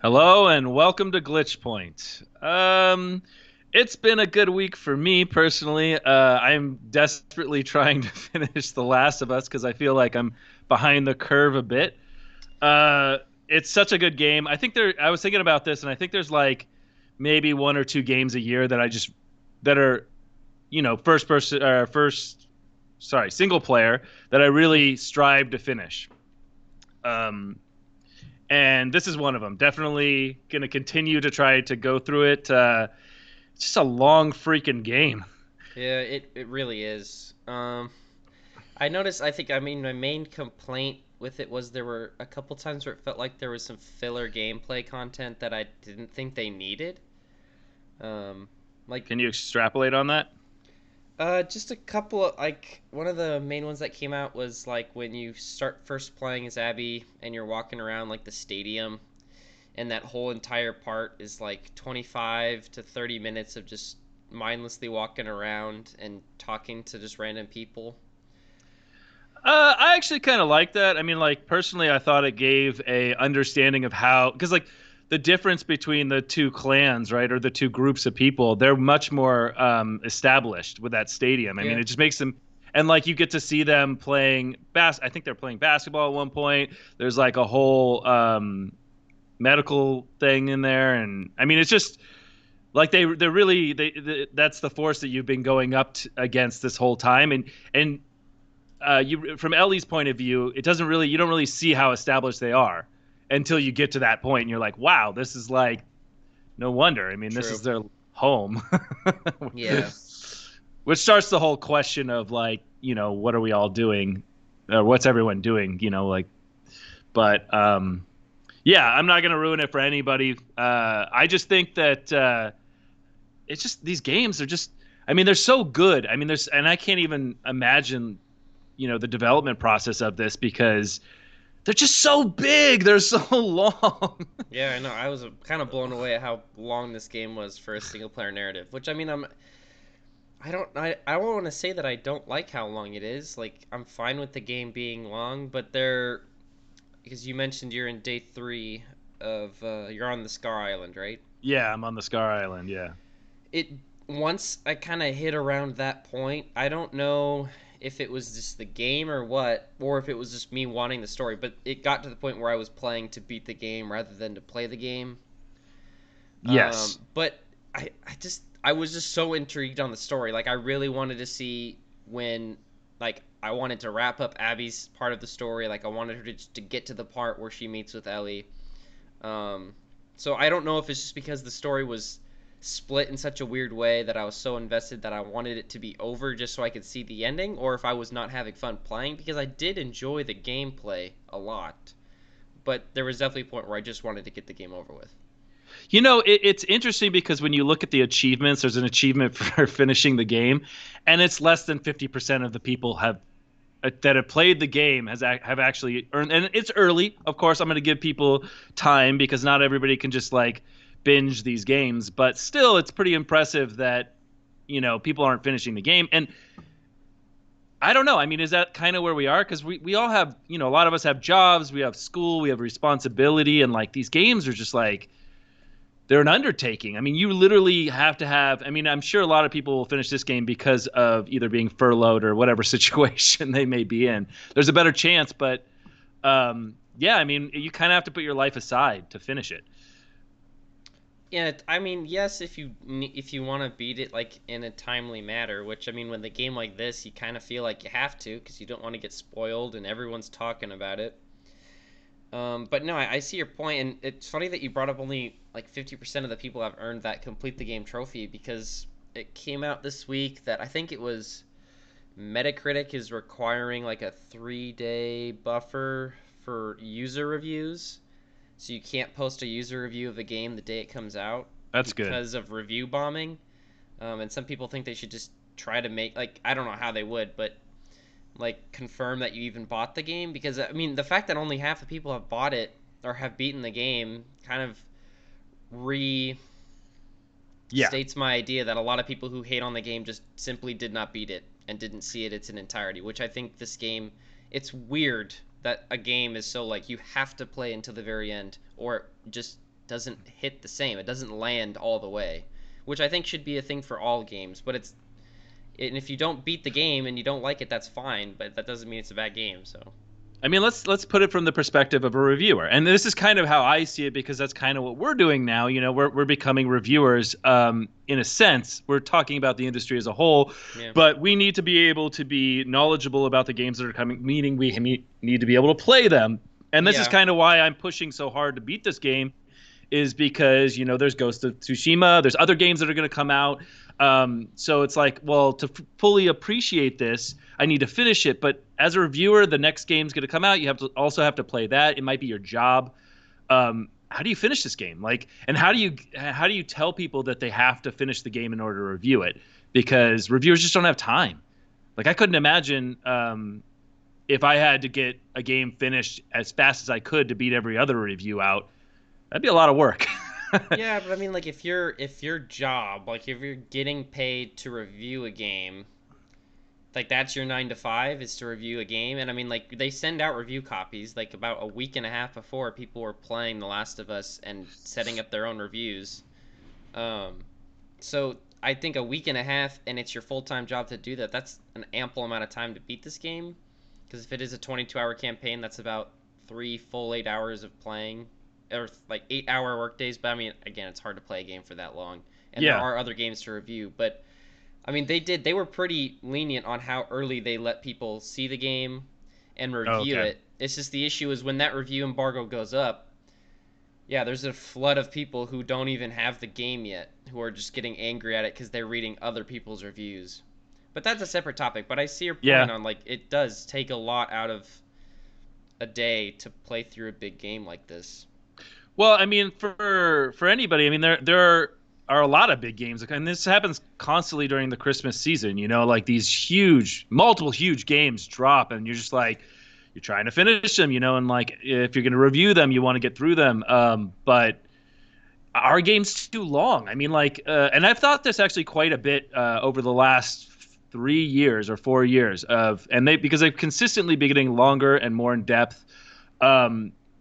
Hello and welcome to Glitch Point. It's been a good week for me personally. I'm desperately trying to finish The Last of Us because I feel like I'm behind the curve a bit. Uh, it's such a good game. I was thinking about this, and I think there's like maybe one or two games a year that are first person or first sorry single player that I really strive to finish. Um, and this is one of them. Definitely going to continue to try to go through it. It's just a long freaking game. Yeah, it really is. I noticed. I think my main complaint with it was there were a couple times where it felt like there was some filler gameplay content that I didn't think they needed. Um, like Can you extrapolate on that? just a couple of like one of the main ones that came out was like when you start first playing as Abby and you're walking around like the stadium, and that whole entire part is like 25 to 30 minutes of just mindlessly walking around and talking to just random people. I actually kind of like that. I mean, like personally, I thought it gave a understanding of how because like the difference between the two clans, right, or the two groups of people, they're much more established with that stadium. I mean, Yeah. it just makes them and like you get to see them playing I think they're playing basketball at one point. There's like a whole medical thing in there, and I mean, it's just like they're really that's the force that you've been going against this whole time, and you from Ellie's point of view, it doesn't really you don't really see how established they are until you get to that point, and you're like, wow, this is like no wonder. I mean, this True. is their home, Yeah. which starts the whole question of like, what are we all doing, or what's everyone doing, but yeah, I'm not gonna ruin it for anybody. I just think that it's just these games are just. I mean, they're so good. I mean, and I can't even imagine the development process of this because they're just so big. They're so long. Yeah, I know. I was kind of blown away at how long this game was for a single player narrative, which I mean, I don't want to say that I don't like how long it is. Like I'm fine with the game being long, but because you mentioned you're in day 3 of you're on the Scar Island, right? Yeah, I'm on the Scar Island. Yeah. It Once I kind of hit around that point, I don't know if it was just the game or what, or if it was just me wanting the story, but it got to the point where I was playing to beat the game rather than to play the game. Yes. But I was just so intrigued on the story. Like I really wanted to see when like I wanted to wrap up Abby's part of the story. Like I wanted her to get to the part where she meets with Ellie. Um, so I don't know if it's just because the story was split in such a weird way that I was so invested that I wanted it to be over just so I could see the ending, or if I was not having fun playing because I did enjoy the gameplay a lot. But there was definitely a point where I just wanted to get the game over with. It's interesting because when you look at the achievements, there's an achievement for finishing the game, and it's less than 50% of the people that have played the game have actually earned. And it's early, of course. I'm going to give people time because not everybody can just like binge these games, but still, it's pretty impressive that people aren't finishing the game. And I don't know. I mean, is that kind of where we are? Because we all have, a lot of us have jobs, we have school, we have responsibility, and like these games are just like they're an undertaking. I mean, you literally have to have. I mean, I'm sure a lot of people will finish this game because of either being furloughed or whatever situation they may be in. There's a better chance, but yeah, I mean, you kind of have to put your life aside to finish it. Yeah, I mean, yes, if you want to beat it like in a timely manner, which I mean, when the game like this, you kind of feel like you have to because you don't want to get spoiled and everyone's talking about it. But no, I see your point, and it's funny that you brought up only like 50% of the people have earned that complete the game trophy because it came out this week that I think it was Metacritic is requiring like a 3-day buffer for user reviews. So you can't post a user review of a game the day it comes out That's good. because of review bombing. And some people think they should just try to make like I don't know how they would, but like confirm that you even bought the game because I mean the fact that only half the people have bought it or have beaten the game kind of restates Yeah. my idea that a lot of people who hate on the game just simply did not beat it and didn't see it its in entirety, which I think this game it's weird that a game is so like you have to play until the very end or just doesn't hit the same. It doesn't land all the way, which I think should be a thing for all games. But and if you don't beat the game and you don't like it, that's fine. But that doesn't mean it's a bad game. So I mean, let's put it from the perspective of a reviewer, and this is kind of how I see it because that's kind of what we're doing now. You know, we're becoming reviewers. In a sense, we're talking about the industry as a whole, yeah, but we need to be able to be knowledgeable about the games that are coming. Meaning, we need to be able to play them, and this is yeah, kind of why I'm pushing so hard to beat this game, is because there's Ghost of Tsushima, there's other games that are going to come out. So it's like, well, to fully appreciate this, I need to finish it. But as a reviewer, the next game's going to come out. You have to play that. It might be your job. How do you finish this game? Like, and how do you tell people that they have to finish the game in order to review it? Because reviewers just don't have time. Like, I couldn't imagine if I had to get a game finished as fast as I could to beat every other review out. That'd be a lot of work. yeah. But I mean, like, if your job, like, if you're getting paid to review a game, like that's your 9 to 5 is to review a game. And I mean, like, they send out review copies like about a week and a half before people were playing The Last of Us and setting up their own reviews. So I think a week and a half, and it's your full-time job to do that. That's an ample amount of time to beat this game, because if it is a 22-hour campaign, that's about 3 full 8 hours of playing, or like 8-hour work days. But I mean, again, it's hard to play a game for that long, and there Yeah. are other games to review. But I mean, they were pretty lenient on how early they let people see the game and review Okay. it. It's just the issue is when that review embargo goes up, yeah, there's a flood of people who don't even have the game yet, who are just getting angry at it because they're reading other people's reviews. But that's a separate topic. But I see your Yeah. point on, like, it does take a lot out of a day to play through a big game like this. Well, I mean, for anybody, I mean, there are a lot of big games, and this happens constantly during the Christmas season. Like these multiple huge games drop, and you're just like, you're trying to finish them, and like if you're going to review them, you want to get through them. But our game's too long. I mean, like, and I've thought this actually quite a bit over the last 3 years or 4 years because they've consistently been getting longer and more in depth.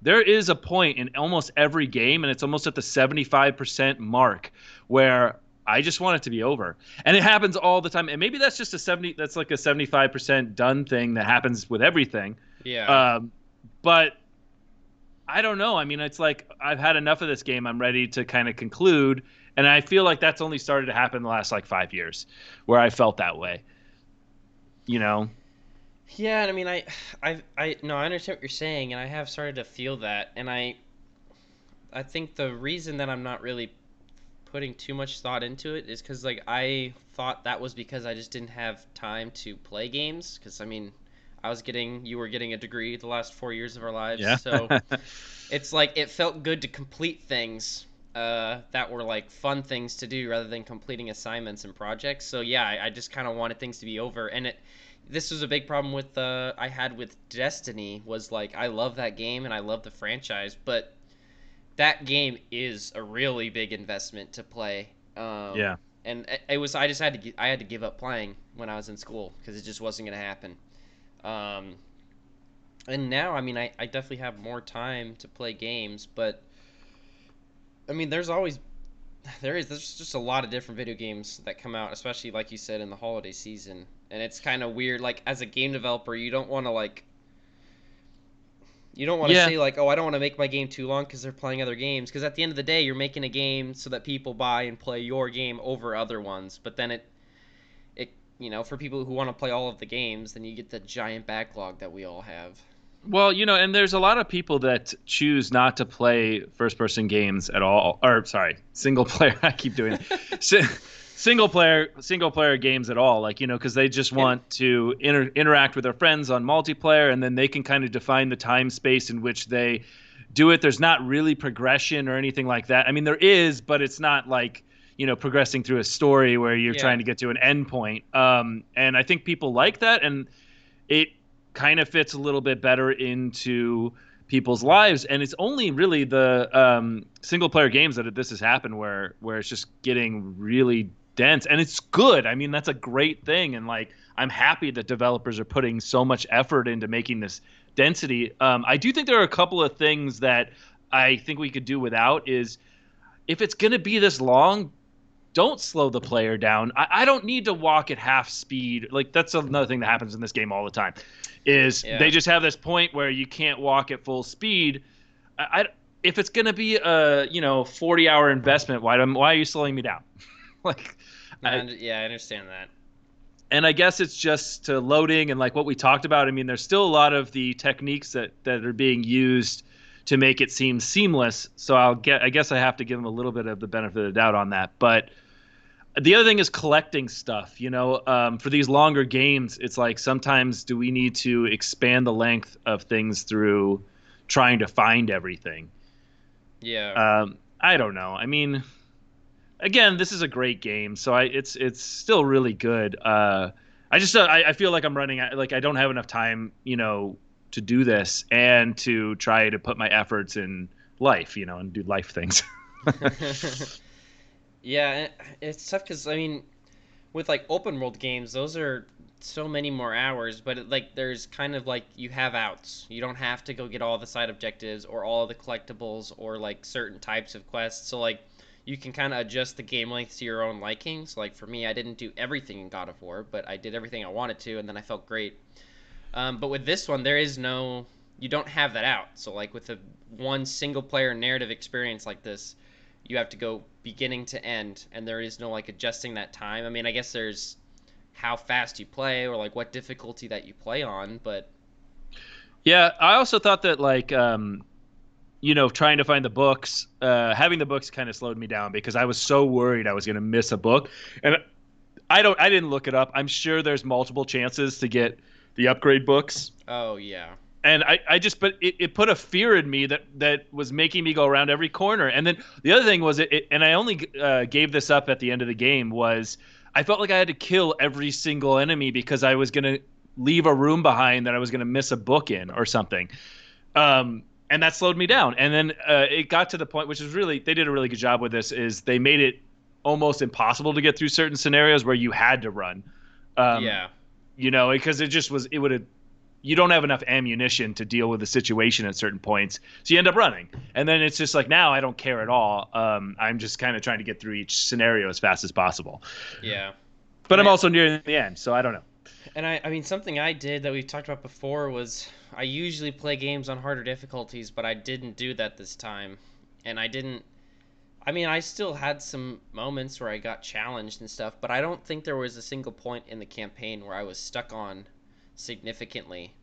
There is a point in almost every game, and it's almost at the 75% mark, where I just want it to be over. And it happens all the time. And maybe that's just that's like a 75% done thing that happens with everything. Yeah. But I don't know. I mean, it's like I've had enough of this game. I'm ready to kind of conclude. And I feel like that's only started to happen in the last like 5 years where I felt that way. You know? Yeah, and I mean, no, I understand what you're saying, and I have started to feel that, and I think the reason that I'm not really putting too much thought into it is because, like, I thought that was because I just didn't have time to play games, because, I mean, you were getting a degree the last 4 years of our lives, Yeah. so it's like, it felt good to complete things that were, like, fun things to do rather than completing assignments and projects, so yeah, I just kind of wanted things to be over, and this was a big problem with I had with Destiny, was like, I love that game and I love the franchise, but that game is a really big investment to play. Yeah. And I just had to give up playing when I was in school because it just wasn't going to happen. And now, I mean, I definitely have more time to play games, but I mean, there's just a lot of different video games that come out, especially like you said in the holiday season. And it's kind of weird, like, as a game developer, you don't want to Yeah. say, like, oh, I don't want to make my game too long because they're playing other games, because at the end of the day, you're making a game so that people buy and play your game over other ones. But then for people who want to play all of the games, then you get the giant backlog that we all have. Well, and there's a lot of people that choose not to play first-person games at all, or sorry, single player. I keep doing it. Single player games at all, like, because they just want to interact with their friends on multiplayer, and then they can kind of define the time space in which they do it. There's not really progression or anything like that. I mean, there is, but it's not like progressing through a story where you're trying to get to an end point. And I think people like that, and it kind of fits a little bit better into people's lives. And it's only really the single player games that this has happened where it's just getting really dense, and it's good. I mean, that's a great thing, and like, I'm happy that developers are putting so much effort into making this density. I do think there are a couple of things that I think we could do without is if it's going to be this long, don't slow the player down. I don't need to walk at half speed. Like that's another thing that happens in this game all the time is Yeah. they just have this point where you can't walk at full speed. If it's going to be a 40-hour investment, why are you slowing me down? like Yeah, I understand that. and I guess it's just to loading and like what we talked about. I mean, there's still a lot of the techniques that are being used to make it seem seamless. So I guess I have to give them a little bit of the benefit of the doubt on that. But the other thing is collecting stuff. For these longer games, it's like sometimes do we need to expand the length of things through trying to find everything? Yeah. I don't know. I mean, again, this is a great game, so it's still really good. I feel like I'm running like I don't have enough time, to do this and to try to put my efforts in life, and do life things. Yeah, it's tough because I mean, with like open world games, those are so many more hours, but like there's kind of like you have outs. You don't have to go get all the side objectives or all the collectibles or like certain types of quests. So like you can kind of adjust the game length to your own likings. Like for me, I didn't do everything in God of War, but I did everything I wanted to, and then I felt great. But with this one, you don't have that out. So like with a one single player narrative experience like this, you have to go beginning to end, and there is no like adjusting that time. I mean, I guess there's how fast you play or like what difficulty that you play on, but Yeah, I also thought that like trying to find the books, having the books kind of slowed me down because I was so worried I was going to miss a book. And I didn't look it up. I'm sure there's multiple chances to get the upgrade books. oh yeah. And but it put a fear in me that was making me go around every corner. And then the other thing was and I only gave this up at the end of the game was I felt like I had to kill every single enemy because I was going to leave a room behind that I was going to miss a book in or something. And that slowed me down. And then it got to the point, which is really, they did a really good job with this, is they made it almost impossible to get through certain scenarios where you had to run. Yeah. Because you don't have enough ammunition to deal with the situation at certain points. So you end up running. And then it's just like, now I don't care at all. I'm just kind of trying to get through each scenario as fast as possible. Yeah. But I'm also near the end, so I don't know. And I mean, something I did that we talked about before was I usually play games on harder difficulties, but I didn't do that this time. And I still had some moments where I got challenged and stuff, but I don't think there was a single point in the campaign where I was stuck on significantly.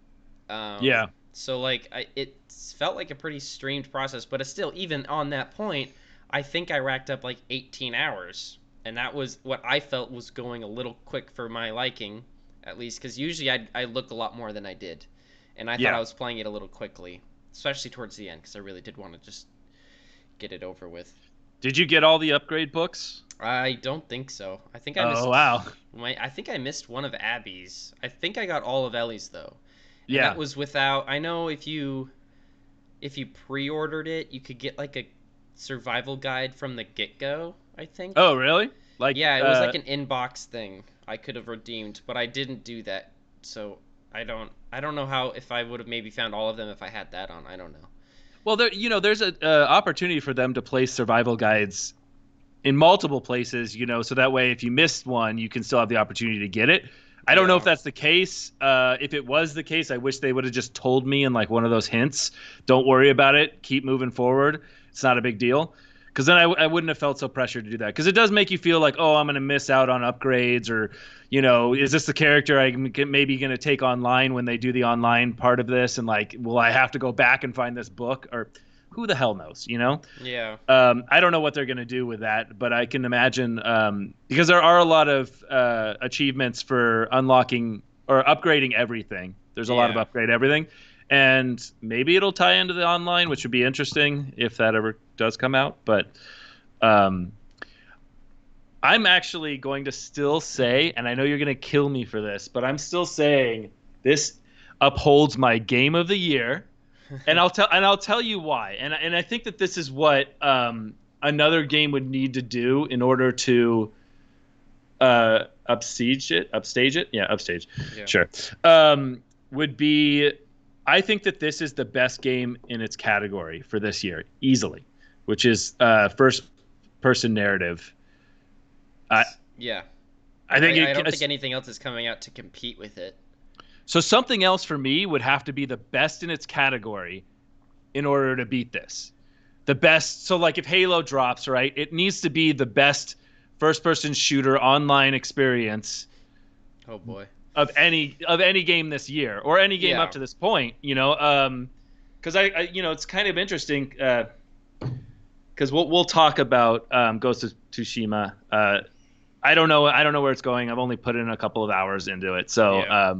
Yeah. So, like, it felt like a pretty streamed process, but it's still, even on that point, I think I racked up like 18 hours. And that was what I felt was going a little quick for my liking, at least, because usually I look a lot more than I did. And I thought I was playing it a little quickly, especially towards the end, because I really did want to just get it over with. Did you get all the upgrade books? I don't think so. I think I missed. Oh, wow. I think I missed one of Abby's. I think I got all of Ellie's though. And Yeah. that was without. I know if you pre-ordered it, you could get like a survival guide from the get-go, I think. Oh, really? Like, yeah, it was like an inbox thing I could have redeemed, but I didn't do that. So I don't know how, if I would have maybe found all of them if I had that on. I don't know. well, there's a opportunity for them to place survival guides in multiple places, so that way if you missed one, you can still have the opportunity to get it. I don't know if that's the case. If it was the case, I wish they would have just told me in like one of those hints. Don't worry about it. Keep moving forward. It's not a big deal. Because then I wouldn't have felt so pressured to do that. Because it does make you feel like, oh, I'm going to miss out on upgrades, or, is this the character I'm maybe going to take online when they do the online part of this? And like, will I have to go back and find this book? Or who the hell knows, Yeah. I don't know what they're going to do with that, but I can imagine because there are a lot of achievements for unlocking or upgrading everything. There's a lot of upgrade everything. And maybe it'll tie into the online, which would be interesting if that ever does come out. But I'm actually going to still say, and I know you're going to kill me for this, but I'm still saying this upholds my game of the year. And I'll tell you why. And I think that this is what another game would need to do in order to upstage it. Yeah, upstage. Yeah. Sure. Would be I think that this is the best game in its category for this year, easily, which is first person narrative. I Yeah. I think I don't think anything else is coming out to compete with it. so. Something else for me would have to be the best in its category in order to beat this. The best. So like if Halo drops, right, it needs to be the best first person shooter online experience Oh boy. of any game this year or any game Yeah. up to this point. Because I it's kind of interesting. Because we'll talk about Ghost of Tsushima. I don't know. I don't know where it's going. I've only put in a couple of hours into it, so Yeah.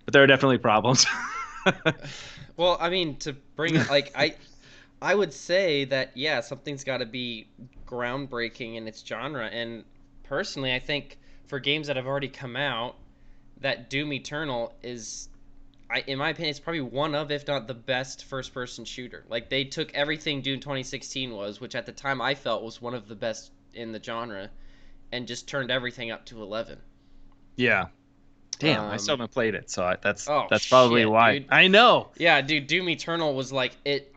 but there are definitely problems. Well, I mean, to bring it, like, I would say that, yeah, something's got to be groundbreaking in its genre. And personally, I think for games that have already come out, that Doom Eternal is, in my opinion, it's probably one of, if not the best first-person shooter. Like, they took everything Doom 2016 was, which at the time I felt was one of the best in the genre, and just turned everything up to 11. Yeah. Damn, I still Um, haven't played it, so oh that's probably shit, why. dude. I know. Yeah, dude, Doom Eternal was like it.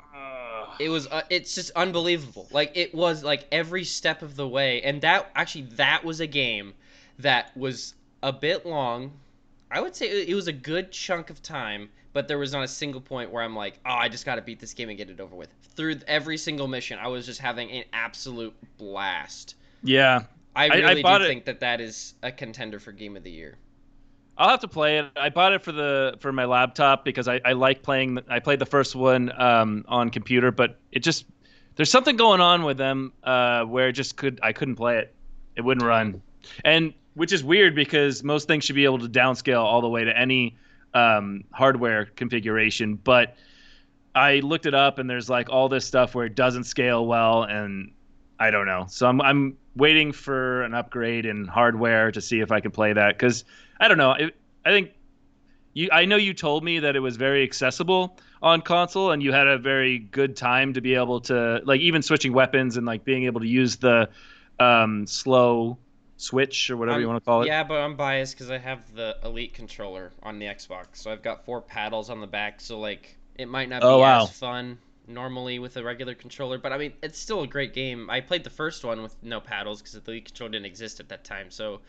It was it's just unbelievable. Like it was like every step of the way, and that was a game that was a bit long. I would say it was a good chunk of time, but there was not a single point where I'm like, oh, I just got to beat this game and get it over with. Through every single mission, I was just having an absolute blast. Yeah, I I really bought do it. think that is a contender for Game of the Year. I'll have to play it. I bought it for my laptop because I like playing. I played the first one on computer, but it just there's something going on with them where it just I couldn't play it. It wouldn't run, and which is weird because most things should be able to downscale all the way to any hardware configuration. But I looked it up, and there's like all this stuff where it doesn't scale well, and I don't know. So I'm waiting for an upgrade in hardware to see if I can play that because I don't know. I think I know you told me that it was very accessible on console, and you had a very good time to be able to like even switching weapons and like being able to use the slow switch or whatever you want to call it. Yeah, but I'm biased because I have the Elite controller on the Xbox, so I've got 4 paddles on the back. So like, it might not Oh be wow. as fun normally with a regular controller, but I mean, it's still a great game. I played the first one with no paddles because the Elite controller didn't exist at that time. So,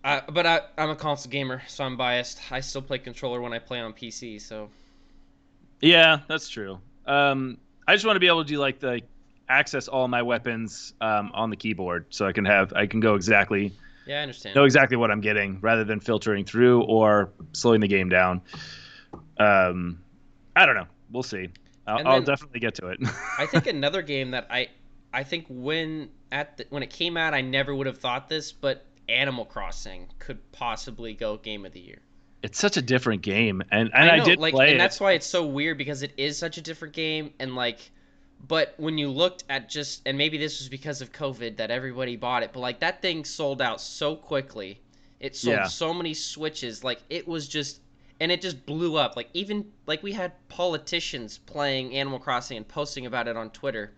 I'm a console gamer, so I'm biased. I still play controller when I play on PC. So Yeah, that's true. I just want to be able to do like the access all my weapons on the keyboard, so I can go exactly yeah, I understand. know exactly what I'm getting rather than filtering through or slowing the game down. I don't know. We'll see. And I'll then definitely get to it. I think another game that I think when it came out, I never would have thought this, but Animal Crossing could possibly go Game of the Year. It's such a different game, and I I know, did like, play and it. that's why it's so weird because it is such a different game, and like, but when you looked at just, and maybe this was because of COVID that everybody bought it, but like that thing sold out so quickly. It sold Yeah, so many Switches, like it was just, and it just blew up. Like even like we had politicians playing Animal Crossing and posting about it on Twitter, and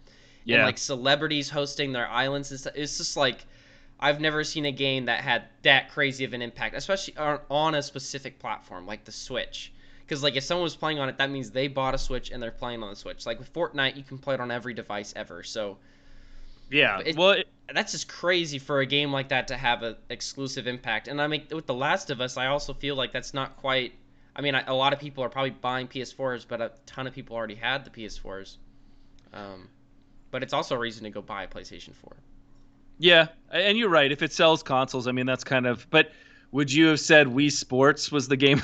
yeah, like celebrities hosting their islands and stuff. It's just like I've never seen a game that had that crazy of an impact, especially on a specific platform like the Switch. Because like if someone was playing on it, that means they bought a Switch and they're playing on the Switch. Like with Fortnite, you can play it on every device ever. So yeah. it, Well, that's just crazy for a game like that to have an exclusive impact. And I mean, with The Last of Us, I also feel like that's not quite. I mean, a lot of people are probably buying PS4s, but a ton of people already had the PS4s. Um, but it's also a reason to go buy a PlayStation 4. yeah, and you're right. If it sells consoles, I mean that's kind of. But would you have said Wii Sports was the game?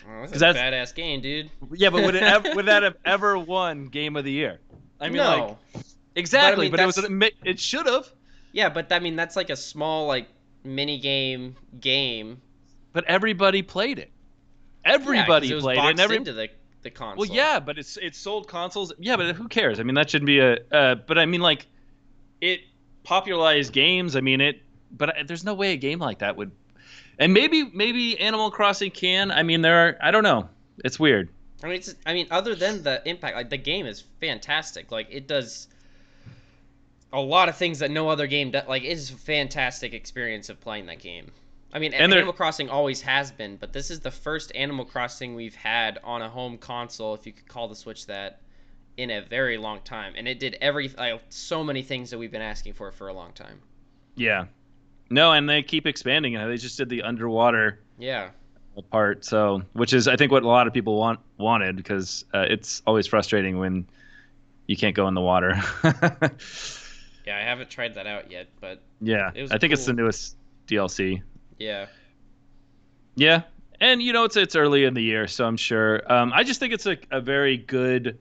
Oh, that's Because a that's badass game, dude. yeah, but would that have ever won Game of the Year? I mean, like No, but I exactly, mean but that's it should have. yeah, but I mean that's like a small like mini game. But everybody played it. Yeah, because Everybody it was played it, and boxed into the well, console. yeah, but it sold consoles. Yeah, but who cares? I mean, that shouldn't be a. But I mean, like, it popularized games. I mean, but there's no way a game like that would. And maybe Animal Crossing can. I mean, there are. I don't know. It's weird. I mean, other than the impact, like the game is fantastic. Like it does a lot of things that no other game does. Like it is a fantastic experience of playing that game. I mean, And they're Animal Crossing always has been, but this is the first Animal Crossing we've had on a home console, if you could call the Switch that, in a very long time. And it did so many things that we've been asking for a long time. yeah. No, and they keep expanding it. They just did the underwater Yeah. part, so which is I think what a lot of people wanted because it's always frustrating when you can't go in the water. Yeah, I haven't tried that out yet, but Yeah, it was I think it's the cool. newest DLC. Yeah. Yeah, and it's early in the year, so I'm sure. I just think it's a very good.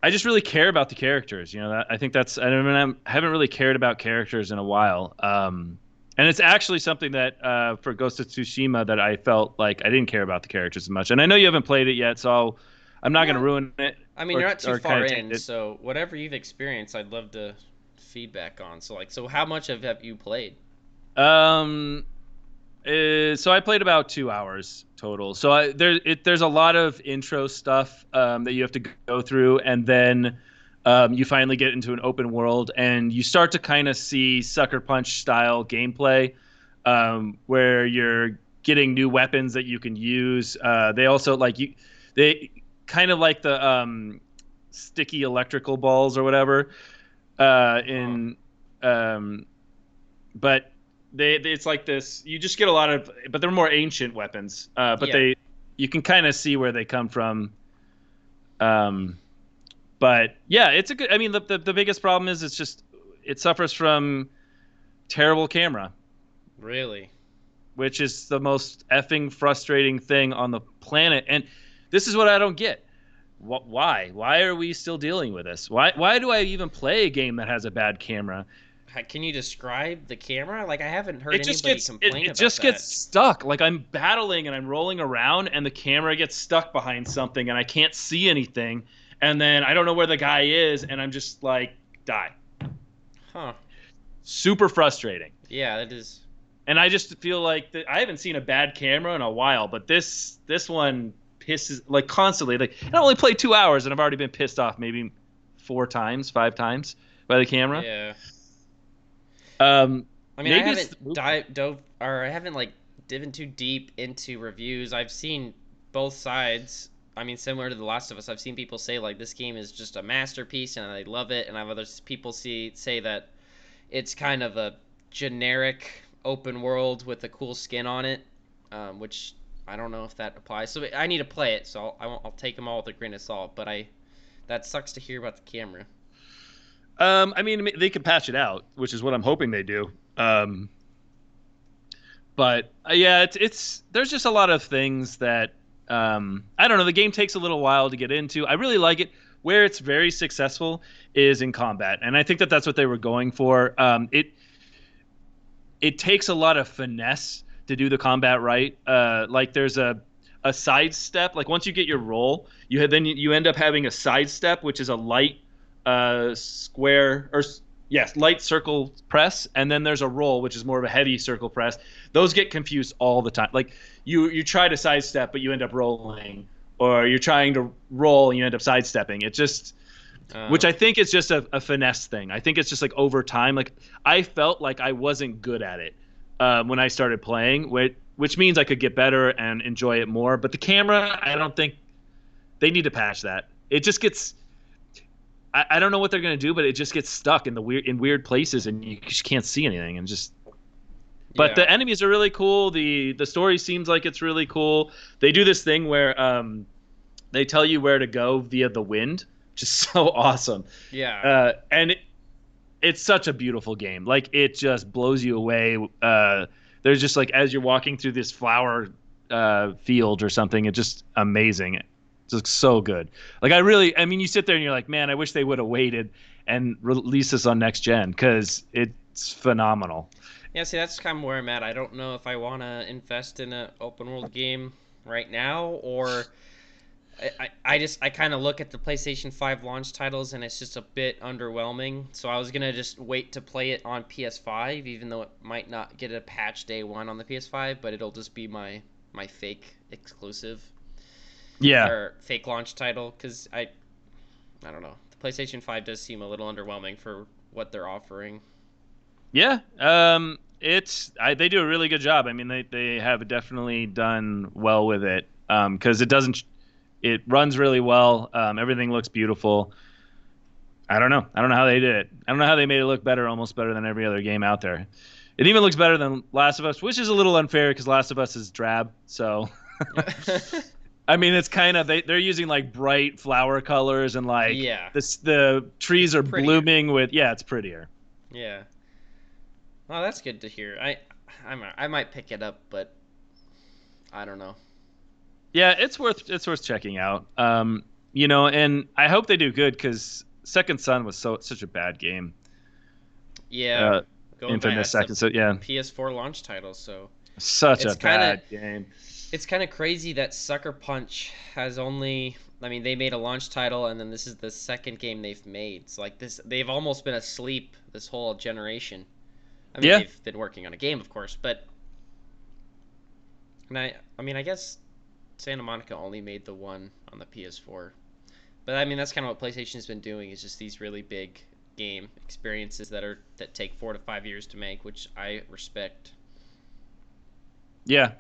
I just really care about the characters. I think that's. I haven't really cared about characters in a while. And it's actually something that for Ghost of Tsushima that I felt like I didn't care about the characters as much. And I know you haven't played it yet, so I'm not going to Yeah. ruin it I mean, or you're not too or kind far of taint in, it. so whatever you've experienced, I'd love to feedback on. So how much have you played? Um, so I played about 2 hours total. So there's a lot of intro stuff that you have to go through, and then you finally get into an open world, and you start to kind of see Sucker Punch style gameplay, where you're getting new weapons that you can use. They also they kind of like the sticky electrical balls or whatever. Huh. In But it's like this. You just get a lot of, but they're more ancient weapons. But Yeah. you can kind of see where they come from. Um, but yeah, it's a good. I mean, the biggest problem is it suffers from terrible camera, Really? which is the most effing frustrating thing on the planet. And this is what I don't get. Why? Why are we still dealing with this? Why do I even play a game that has a bad camera? Can you describe the camera? Like, I haven't heard it just anybody gets it, complain it about just gets that. stuck. Like I'm battling and I'm rolling around and the camera gets stuck behind something and I can't see anything. And then I don't know where the guy is and I'm just like die. Huh. Super frustrating. Yeah, that is. And I just feel like I haven't seen a bad camera in a while, but this one pisses like constantly. Like I only played 2 hours and I've already been pissed off maybe 4 times, 5 times by the camera. Yeah. I mean, I Maybe it's haven't dove, or I haven't like diving too deep into reviews. I've seen both sides. I mean, similar to The Last of Us, I've seen people say like this game is just a masterpiece and I love it, and I've other people say that it's kind of a generic open world with a cool skin on it, which I don't know if that applies. So I need to play it, so I'll take them all with a grain of salt. But that sucks to hear about the camera. I mean, they could patch it out, which is what I'm hoping they do. But yeah, it's there's just a lot of things that I don't know. The game takes a little while to get into. I really like it. Where it's very successful is in combat, and I think that that's what they were going for. It takes a lot of finesse to do the combat right. Like there's a sidestep. Like once you get your roll, then you end up having a sidestep, which is a light square or yes, light circle press, and then there's a roll, which is more of a heavy circle press. Those get confused all the time. Like you try to sidestep, but you end up rolling, or you're trying to roll and you end up sidestepping. It just which I think is just a finesse thing. I think it's just like over time. Like I felt like I wasn't good at it when I started playing, which means I could get better and enjoy it more. But the camera, I don't think they need to patch that. It just gets. I don't know what they're gonna do, but it just gets stuck in weird places, and you just can't see anything. And just, but Yeah. the enemies are really cool. The story seems like it's really cool. They do this thing where they tell you where to go via the wind, which is so awesome. Yeah. And it's such a beautiful game. Like it just blows you away. There's just like as you're walking through this flower field or something, it's just amazing. It looks so good. Like I mean, you sit there and you're like, man, I wish they would have waited and released this on next gen because it's phenomenal. Yeah, see, that's kind of where I'm at. I don't know if I want to invest in an open world game right now, or I kind of look at the PlayStation 5 launch titles and it's just a bit underwhelming. So I was gonna just wait to play it on PS5, even though it might not get a patch day one on the PS5, but it'll just be my fake exclusive Yeah, or fake launch title, because I don't know. The PlayStation 5 does seem a little underwhelming for what they're offering. yeah. They do a really good job. I mean, they have definitely done well with it, because it runs really well. Everything looks beautiful. I don't know how they did it. I don't know how they made it look better, almost better than every other game out there. It even looks better than Last of Us, which is a little unfair because Last of Us is drab. So, I mean, it's kind of they're using like bright flower colors, and like Yeah, the trees are prettier. blooming with, yeah, it's prettier. Yeah. Well, that's good to hear. I might pick it up, but I don't know. Yeah, it's worth checking out. And I hope they do good because Second Son was such a bad game. Yeah, Uh, going back, Infamous that's a Second Son, yeah, PS4 launch title, so such a it's kind of bad game. it's kind of crazy that Sucker Punch has only. I mean, they made a launch title, and then this is the second game they've made. It's like this. They've almost been asleep this whole generation. I mean, Yeah, they've been working on a game, of course, but I mean, I guess Santa Monica only made the one on the PS4. But I mean, that's kind of what PlayStation's been doing is just these really big game experiences that take 4 to 5 years to make, which I respect. yeah,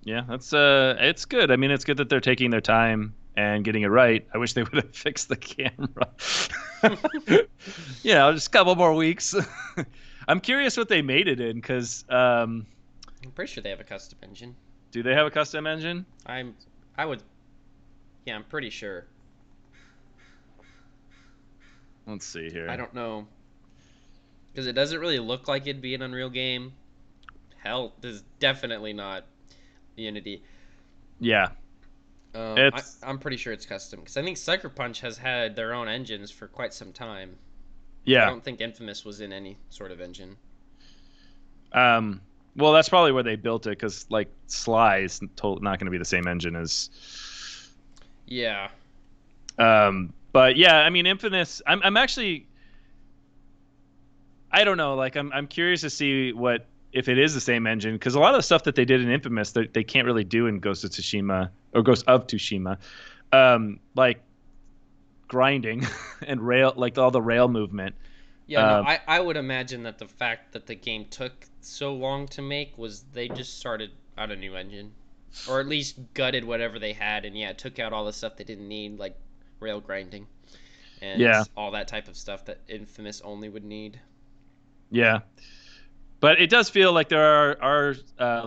yeah. It's good. I mean, it's good that they're taking their time and getting it right. I wish they would have fixed the camera. Just a couple more weeks. I'm curious what they made it in, because I'm pretty sure they have a custom engine. do they have a custom engine? I'm I would Yeah, I'm pretty sure. Let's see I here. don't know because it doesn't really look like it'd be an Unreal game. Hell, this is definitely not Unity. Yeah, Um, I, it's I'm pretty sure it's custom because I think Sucker Punch has had their own engines for quite some time. I yeah. don't think Infamous was in any sort of engine. Um, well, that's probably where they built it, because like Sly is not going to be the same engine as. Yeah, But yeah, I mean, Infamous. I'm actually. I don't know. Like, I'm curious to see what if it is the same engine, because a lot of the stuff that they did in Infamous they can't really do in Ghost of Tsushima or Ghost of Tsushima, like grinding and rail, like all the rail movement. yeah. No, Um, I would imagine that the fact that the game took so long to make was they just started out a new engine, or at least gutted whatever they had, and yeah, took out all the stuff they didn't need, like rail grinding and yeah, all that type of stuff that Infamous only would need. yeah. But it does feel like there are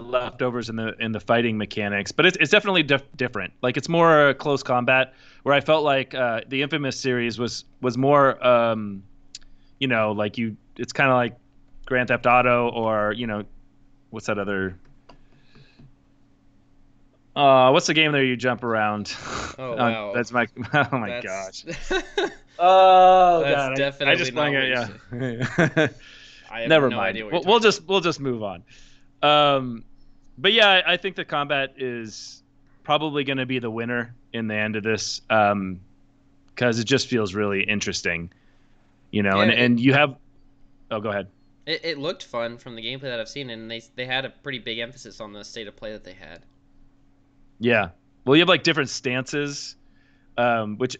leftovers in the fighting mechanics, but it's definitely different. Like, it's more close combat, where I felt like the Infamous series was more, like it's kind of like Grand Theft Auto, or what's that other? What's the game there you jump around? Oh wow, That's my oh my that's gosh. Oh that's god, I definitely just not blank what out. you said. Yeah. I have Never no mind. idea what you're We'll talking just move on. Um, but yeah, I think the combat is probably going to be the winner in the end of this, because it just feels really interesting, about. Yeah, and you have. Oh, go ahead. it looked fun from the gameplay that I've seen, and they had a pretty big emphasis on the state of play that they had. Yeah. Well, you have like different stances, which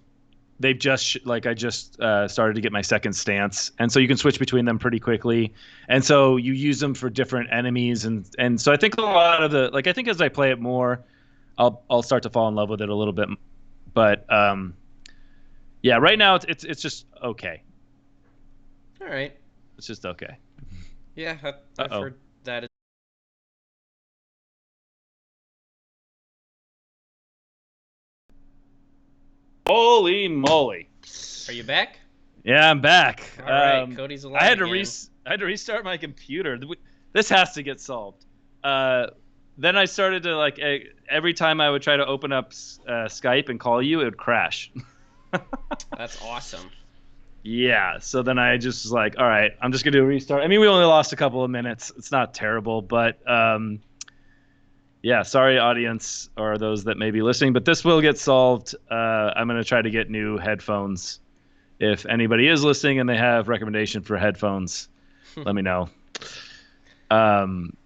they've like I just started to get my second stance, and so you can switch between them pretty quickly, and so you use them for different enemies, and so I think a lot of the like I think as I play it more, I'll start to fall in love with it a little bit, but yeah, right now it's just okay. All right. It's just okay. Yeah, Uh I've oh. heard that. Holy moly! Are you back? Yeah, I'm back. All right, Cody's I alive had to again. I had to restart my computer. This has to get solved. Uh, then I started to like every time I would try to open up Skype and call you, it would crash. That's awesome. Yeah. So then I just was like, all right, I'm just gonna do a restart. I mean, we only lost a couple of minutes. It's not terrible, but yeah. Sorry, audience, or those that may be listening, but this will get solved. I'm gonna try to get new headphones. If anybody is listening and they have recommendation for headphones, let me know. Um,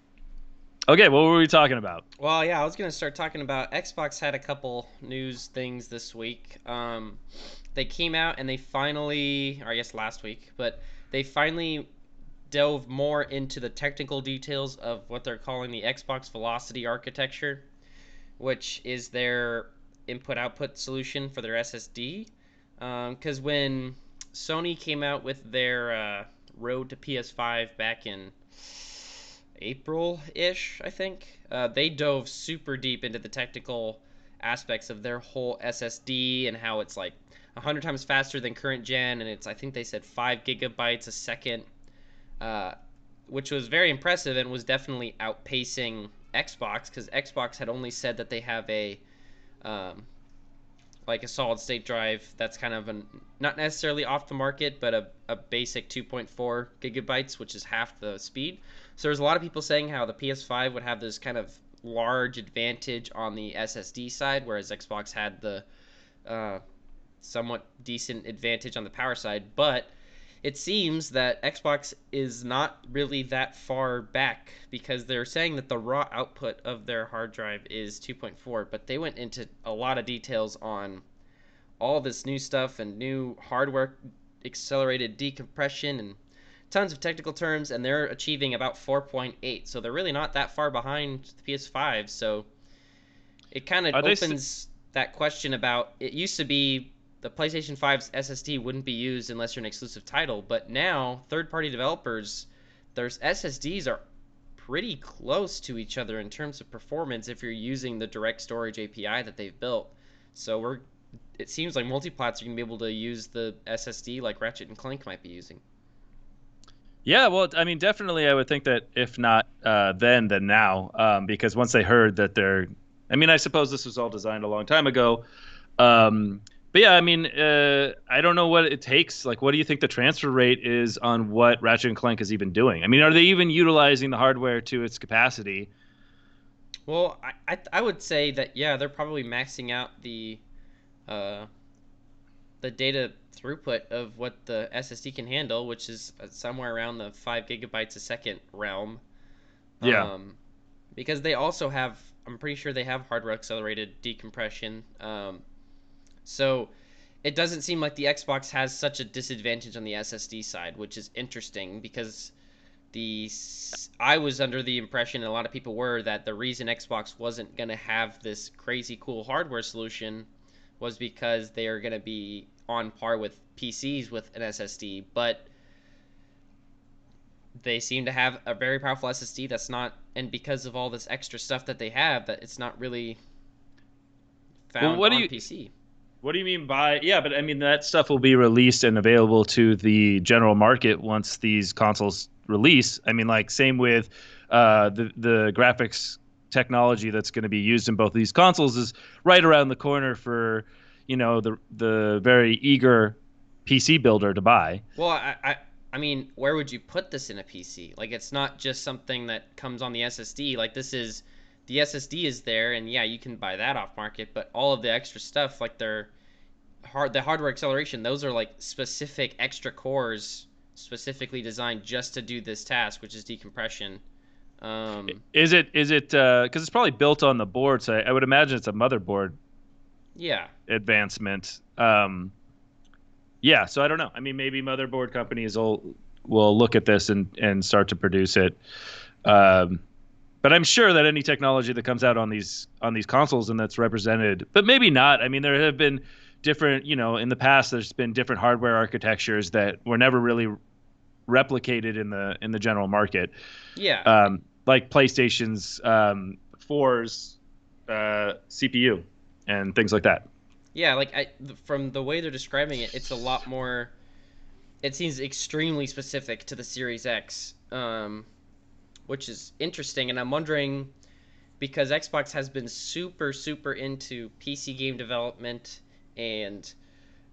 okay, what were we talking about? Well, yeah, I was gonna start talking about Xbox had a couple news things this week. They came out and they finally, or I guess last week, but they finally delve more into the technical details of what they're calling the Xbox Velocity architecture, which is their input output solution for their SSD. Because when Sony came out with their Road to PS5 back in April ish, I think, they dove super deep into the technical aspects of their whole SSD and how it's like 100 times faster than current gen, and it's, I think they said 5 gigabytes a second, uh, which was very impressive and was definitely outpacing Xbox, because Xbox had only said that they have um, a solid state drive that's kind of not necessarily off the market, but a basic 2.4 gigabytes, which is half the speed. So there's a lot of people saying how the PS5 would have this kind of large advantage on the SSD side, whereas Xbox had the somewhat decent advantage on the power side. But it seems that Xbox is not really that far back, because they're saying that the raw output of their hard drive is 2.4, but they went into a lot of details on all this new stuff and new hardware accelerated decompression and tons of technical terms, and they're achieving about 4.8. So they're really not that far behind the PS5. So it kind of opens that question about, it used to be the PlayStation 5's SSD wouldn't be used unless you're an exclusive title, but now third-party developers, their SSDs are pretty close to each other in terms of performance if you're using the direct storage API that they've built. So it seems like multiplats are going to be able to use the SSD like Ratchet and Clank might be using. Yeah, well, I mean, definitely, I would think that if not then now, because once they heard that I mean, I suppose this was all designed a long time ago. But yeah, I mean, I don't know what it takes. Like, what do you think the transfer rate is on what Ratchet and Clank is even doing? I mean, are they even utilizing the hardware to its capacity? Well, I would say that, yeah, they're probably maxing out uh, the data throughput of what the SSD can handle, which is somewhere around the 5 gigabytes a second realm. Yeah. Because they also have, I'm pretty sure they have hardware accelerated decompression. So it doesn't seem like the Xbox has such a disadvantage on the SSD side, which is interesting, because I was under the impression, and a lot of people were, that the reason Xbox wasn't going to have this crazy cool hardware solution was because they are going to be on par with PCs with an SSD, but they seem to have a very powerful SSD that's not, and because of all this extra stuff that they have, that it's not really found on PC. What do you mean by, yeah, but I mean, that stuff will be released and available to the general market once these consoles release. I mean, like, same with the graphics technology that's going to be used in both of these consoles is right around the corner for, the very eager PC builder to buy. Well, I mean, where would you put this in a PC? Like, it's not just something that comes on the SSD. Like, the SSD is there, and yeah, you can buy that off market, but all of the extra stuff, like the hardware acceleration, those are like specific extra cores specifically designed just to do this task, which is decompression. Is it because it's probably built on the board, so I would imagine it's a motherboard advancement. Yeah, so I don't know. I mean, maybe motherboard companies will look at this and start to produce it. But I'm sure that any technology that comes out on these consoles and that's represented, but maybe not. I mean, there have been different, in the past, there's been different hardware architectures that were never really replicated in the general market. Yeah. Like PlayStation's 4's CPU and things like that. Yeah, like from the way they're describing it, it's a lot more. It seems extremely specific to the Series X, which is interesting. And I'm wondering, because Xbox has been super, super into PC game development and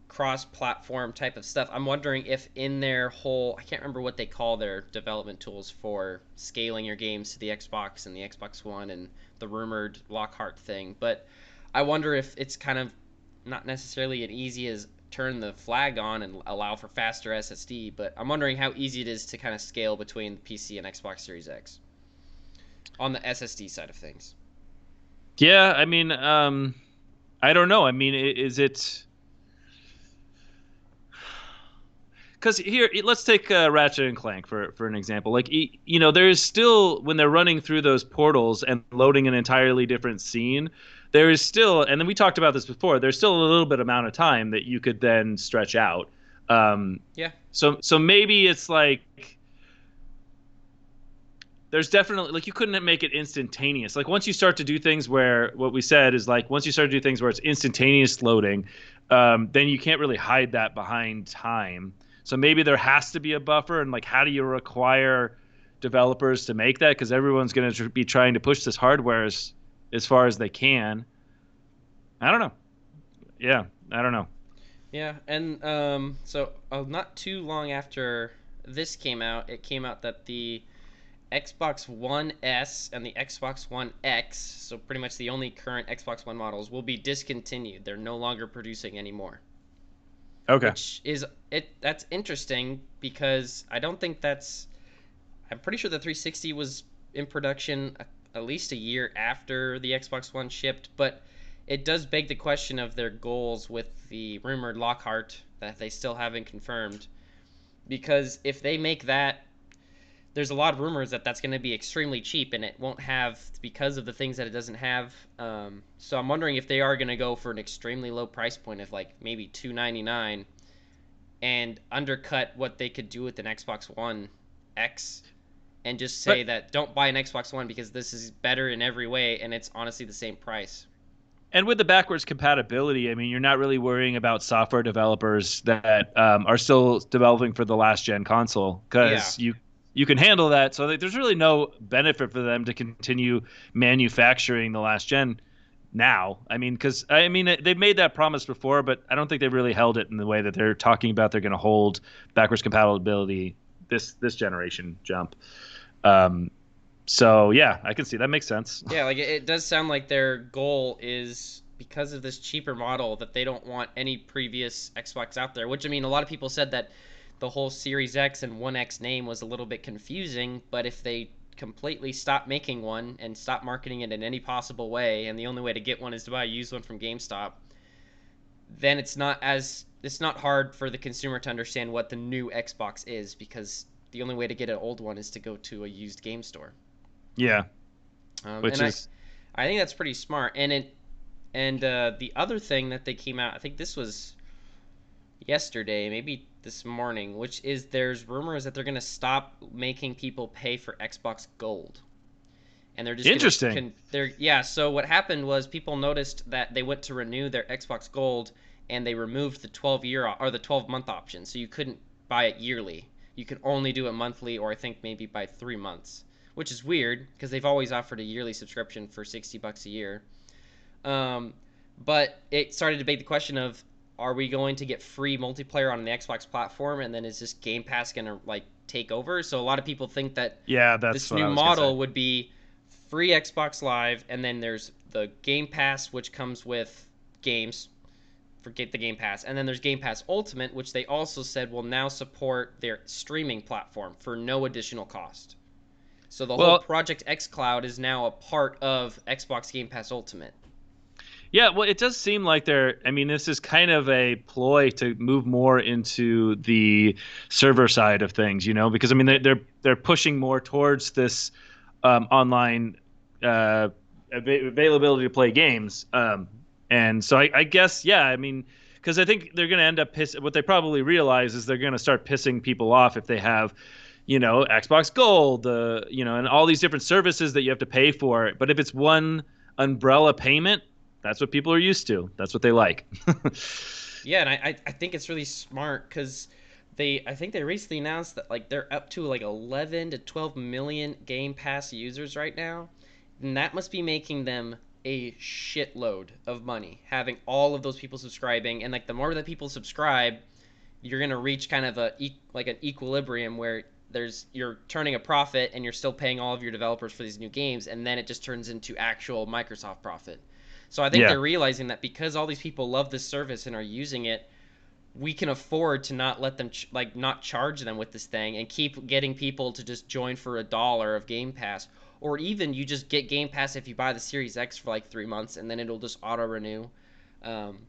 cross-platform type of stuff, I'm wondering if in their whole, I can't remember what they call their development tools for scaling your games to the Xbox and the Xbox One and the rumored Lockhart thing, but I wonder if it's kind of not necessarily as easy as turn the flag on and allow for faster SSD, but I'm wondering how easy it is to kind of scale between PC and Xbox Series X on the SSD side of things. Yeah, I mean, I don't know. I mean, is it? because here let's take Ratchet and Clank for an example. Like there is still when they're running through those portals and loading an entirely different scene, there is still, and then we talked about this before. There's still a little bit amount of time that you could then stretch out. Yeah. So maybe it's like there's definitely like you couldn't make it instantaneous. Like once you start to do things where what we said is like once you start to do things where it's instantaneous loading, then you can't really hide that behind time. So maybe there has to be a buffer, and like how do you require developers to make that? Because everyone's going to be trying to push this hardware as far as they can. I don't know. Yeah, I don't know. Yeah, and so not too long after this came out, it came out that the Xbox One S and the Xbox One X, so pretty much the only current Xbox One models, will be discontinued. They're no longer producing anymore. Okay. Which is that's interesting because I don't think that's I'm pretty sure the 360 was in production at least a year after the Xbox One shipped, but it does beg the question of their goals with the rumored Lockhart that they still haven't confirmed. Because if they make that, there's a lot of rumors that that's going to be extremely cheap and it won't have because of the things that it doesn't have. So I'm wondering if they are going to go for an extremely low price point of like maybe $299 and undercut what they could do with an Xbox One X and just say But that don't buy an Xbox One because this is better in every way and it's honestly the same price. and with the backwards compatibility, I mean, you're not really worrying about software developers that are still developing for the last gen console Yeah. because you can handle that. So there's really no benefit for them to continue manufacturing the last gen now. I mean, because I mean they've made that promise before, but I don't think they've really held it in the way that they're talking about. They're going to hold backwards compatibility this generation jump. Um, so yeah, I can see that makes sense. Yeah, like it does sound like their goal is because of this cheaper model that they don't want any previous Xbox out there, which I mean a lot of people said that the whole Series X and One X name was a little bit confusing, but if they completely stop making one and stop marketing it in any possible way and the only way to get one is to buy a used one from GameStop, then it's not hard for the consumer to understand what the new Xbox is because the only way to get an old one is to go to a used game store. Yeah, And which is I think that's pretty smart. And the other thing that they came out, I think this was yesterday, maybe this morning, which is there's rumors that they're going to stop making people pay for Xbox Gold. And they're just interesting. they're yeah, so what happened was people noticed that they went to renew their Xbox Gold and they removed the 12-year or the 12-month option. So you couldn't buy it yearly. You could only do it monthly or I think maybe by 3 months, which is weird because they've always offered a yearly subscription for $60 a year. Um, but it started to beg the question of are we going to get free multiplayer on the Xbox platform and then is this Game Pass going to like take over? So a lot of people think that Yeah, that's this what I new was gonna say. model would be free Xbox Live and then there's the Game Pass which comes with games. Forget the Game Pass. And then there's Game Pass Ultimate which they also said will now support their streaming platform for no additional cost. So the whole Well, Project X Cloud is now a part of Xbox Game Pass Ultimate. yeah, well, it does seem like they're. I mean, this is kind of a ploy to move more into the server side of things, because I mean they're pushing more towards this online availability to play games, and so I guess yeah, I mean, because I think they're going to end up What they probably realize is they're going to start pissing people off if they have Xbox Gold, and all these different services that you have to pay for. But if it's one umbrella payment, that's what people are used to. That's what they like. Yeah, and I think it's really smart because I think they recently announced that like they're up to like 11 to 12 million Game Pass users right now, and that must be making them a shitload of money having all of those people subscribing, and like the more that people subscribe, you're gonna reach kind of like an equilibrium where you're turning a profit and you're still paying all of your developers for these new games, and then it just turns into actual Microsoft profit. So I think Yeah. they're realizing that because all these people love this service and are using it, we can afford to not let them not charge them with this thing and keep getting people to just join for $1 of Game Pass, or even you just get Game Pass if you buy the Series X for like 3 months and then it'll just auto renew. Um,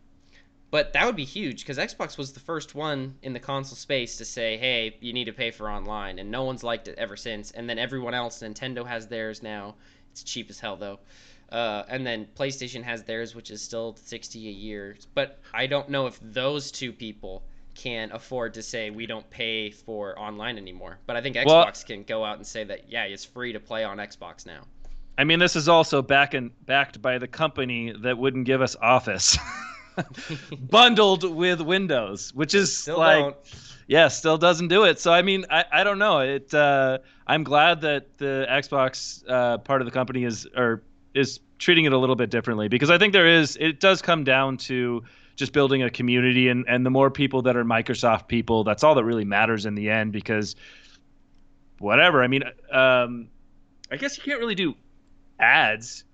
But that would be huge because Xbox was the first one in the console space to say, "Hey, you need to pay for online," and no one's liked it ever since. And then everyone else, Nintendo has theirs now. It's cheap as hell though. And then PlayStation has theirs, which is still 60 a year. But I don't know if those two people can afford to say we don't pay for online anymore. But I think Well, Xbox can go out and say that yeah, it's free to play on Xbox now. I mean, this is also backed by the company that wouldn't give us Office bundled with Windows, which is Still like, don't. yeah, still doesn't do it. So I mean, I don't know. I'm glad that the Xbox part of the company is treating it a little bit differently, because I think it does come down to just building a community, and the more people that are Microsoft people, that's all that really matters in the end. Because whatever, I mean, I guess you can't really do ads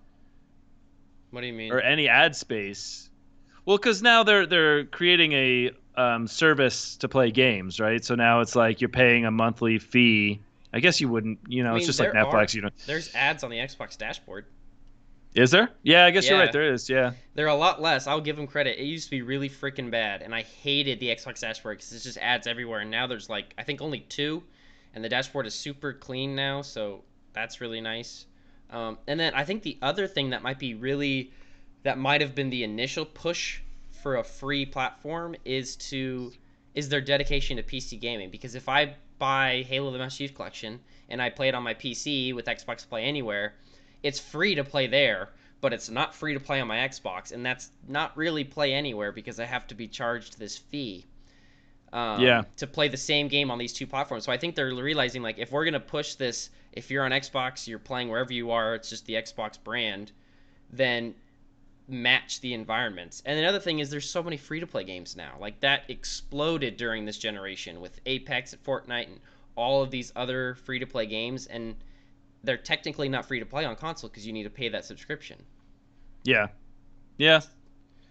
What do you mean? or any ad space. Well, because now they're creating a service to play games, right? So now it's like you're paying a monthly fee. I guess you wouldn't, I it's mean, just like Netflix, there's ads on the Xbox dashboard. Is there? Yeah, I guess you're right. Yeah, There is. Yeah. they're a lot less. I'll give them credit. It used to be really freaking bad, and I hated the Xbox dashboard because it's just ads everywhere. And now there's like I think only two, and the dashboard is super clean now, so that's really nice. And then I think the other thing that might have been the initial push for a free platform is their dedication to PC gaming. Because if I buy Halo: The Master Chief Collection and I play it on my PC with Xbox Play Anywhere, it's free to play there, but it's not free to play on my Xbox, and that's not really Play Anywhere because I have to be charged this fee Yeah. to play the same game on these two platforms. So I think they're realizing like if we're gonna push this, if you're on Xbox, you're playing wherever you are, it's just the Xbox brand, then match the environments. And another thing is there's so many free to play games now. Like that exploded during this generation with Apex and Fortnite and all of these other free to play games, and they're technically not free to play on console because you need to pay that subscription. Yeah. Yeah.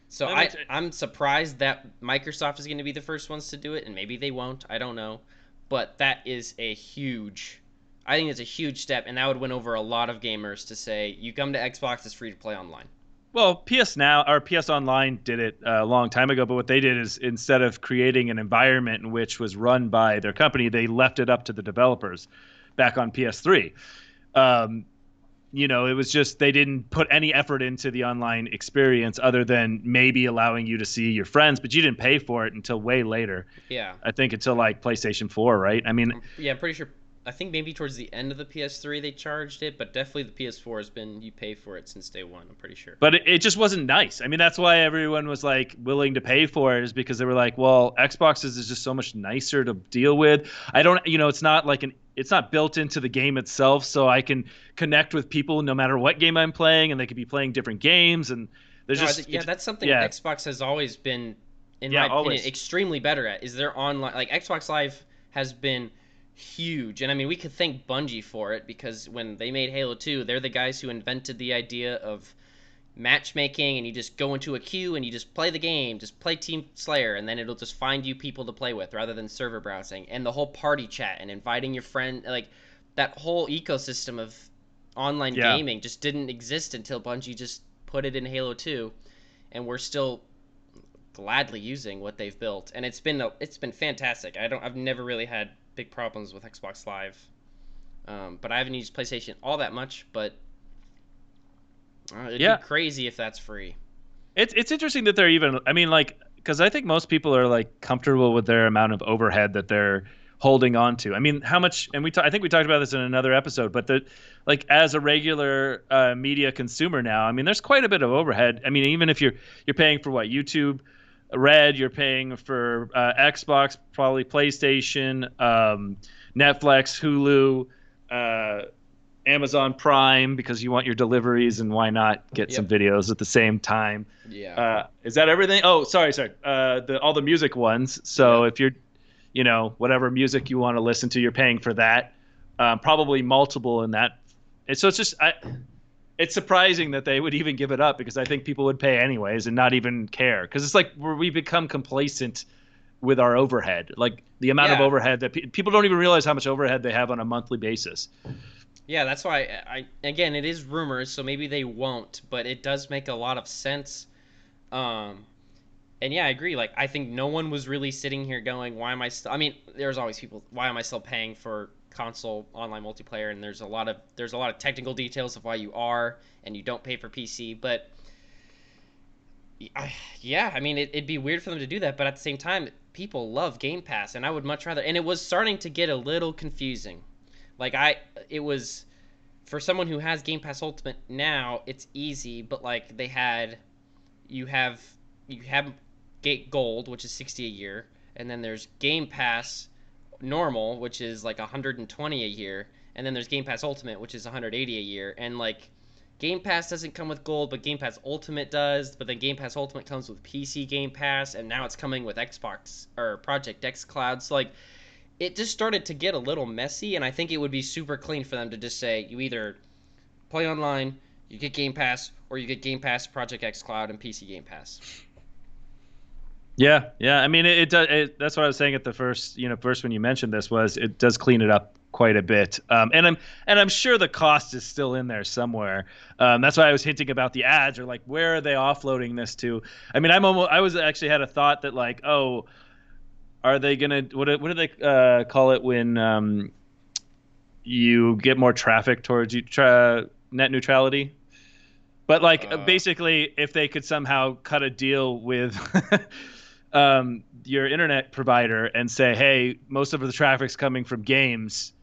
So That I makes it- I'm surprised that Microsoft is going to be the first ones to do it, and maybe they won't. I don't know, but that is a huge. I think it's a huge step, and that would win over a lot of gamers to say you come to Xbox, it's free to play online. Well, PS Now or PS Online did it a long time ago, but what they did is instead of creating an environment in which was run by their company, they left it up to the developers back on PS3. Um, it was just they didn't put any effort into the online experience other than maybe allowing you to see your friends, but you didn't pay for it until way later. Yeah, I think until like PlayStation 4, right? I mean, yeah, I'm pretty sure. I think maybe towards the end of the PS3 they charged it, but definitely the PS4 has been you pay for it since day one. I'm pretty sure. but it just wasn't nice. I mean, that's why everyone was like willing to pay for it, is because they were like, well, Xboxes is just so much nicer to deal with. I don't, it's not like it's not built into the game itself, so I can connect with people no matter what game I'm playing, and they could be playing different games, and there's No, just yeah, that's something yeah, Xbox has always been, in yeah, my opinion, always. extremely better at. Is their online like Xbox Live has been huge, and I mean we could thank Bungie for it because when they made Halo 2, they're the guys who invented the idea of matchmaking, and you just go into a queue and you just play the game, just play Team Slayer, and then it'll just find you people to play with rather than server browsing, and the whole party chat and inviting your friend, like that whole ecosystem of online Yeah. gaming just didn't exist until Bungie just put it in Halo 2, and we're still gladly using what they've built, and it's been fantastic. I've never really had big problems with Xbox Live, but I haven't used PlayStation all that much. But it'd Yeah. be crazy if that's free. It's interesting that they're even. I mean, like, because I think most people are like comfortable with their amount of overhead that they're holding on to. I mean, how much? And I think we talked about this in another episode, but like as a regular media consumer now, I mean, there's quite a bit of overhead. I mean, even if you're paying for what YouTube Red, you're paying for Xbox, probably PlayStation, Netflix, Hulu. Amazon Prime, because you want your deliveries, and why not get some videos at the same time? Yeah. Is that everything? Oh, sorry. All the music ones. So if you're, whatever music you want to listen to, you're paying for that. Probably multiple in that. And so it's surprising that they would even give it up, because I think people would pay anyways and not even care, because it's like we become complacent with our overhead, like the amount of overhead that people don't even realize how much overhead they have on a monthly basis. Yeah, that's why again, it is rumors, so maybe they won't, but it does make a lot of sense. And And yeah, I agree. Like, I think no one was really sitting here going, "Why am I still?" I mean, there's always people, "Why am I still paying for console online multiplayer?" And there's a lot of technical details of why you are and you don't pay for PC. But yeah, I mean, it'd be weird for them to do that. But at the same time, people love Game Pass, and I would much rather. And it was starting to get a little confusing. Like it was for someone who has Game Pass Ultimate now, it's easy. But like you have you have Gate Gold, which is 60 a year, and then there's Game Pass Normal, which is like 120 a year, and then there's Game Pass Ultimate, which is 180 a year. And like Game Pass doesn't come with Gold, but Game Pass Ultimate does. But then Game Pass Ultimate comes with PC Game Pass, and now it's coming with Xbox or Project X Cloud. So like it just started to get a little messy, and I think it would be super clean for them to just say you either play online, you get Game Pass, or you get Game Pass, Project X Cloud, and PC Game Pass. Yeah, yeah. I mean, it does. That's what I was saying at the first, first when you mentioned this was it does clean it up quite a bit. And I'm sure the cost is still in there somewhere. That's why I was hinting about the ads or like where are they offloading this to? I mean, I was actually had a thought that like, oh, are they gonna what do they call it when you get more traffic towards net neutrality? But like Uh, basically, if they could somehow cut a deal with your internet provider and say, "Hey, most of the traffic's coming from games."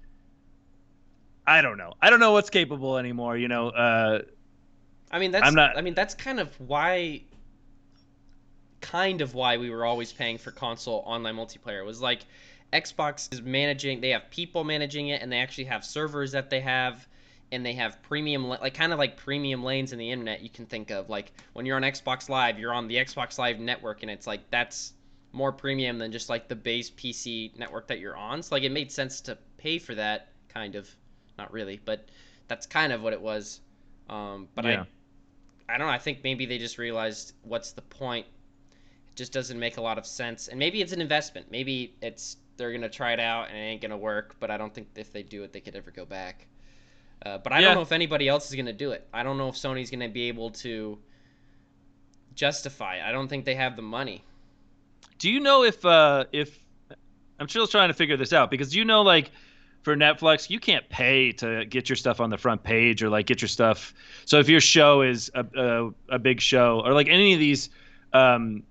I don't know. I don't know what's capable anymore. I mean I'm that's not. I mean that's kind of why we were always paying for console online multiplayer. It was like Xbox is managing, they have people managing it, and they actually have servers that they have, and they have premium, like kind of like premium lanes in the internet you can think of. Like when you're on Xbox Live, you're on the Xbox Live network, and it's like that's more premium than just like the base PC network that you're on. So like it made sense to pay for that, kind of. Not really, but that's kind of what it was. But Yeah. I don't know. I think maybe they just realized what's the point. It just doesn't make a lot of sense. And maybe it's an investment. Maybe it's they're gonna try it out and it ain't gonna work. But I don't think if they do it, they could ever go back. But I don't know Yeah. if anybody else is gonna do it. I don't know if Sony's gonna be able to justify it. I don't think they have the money. Do you know if I'm still trying to figure this out because like for Netflix, you can't pay to get your stuff on the front page or like get your stuff. So if your show is a big show or like any of these um,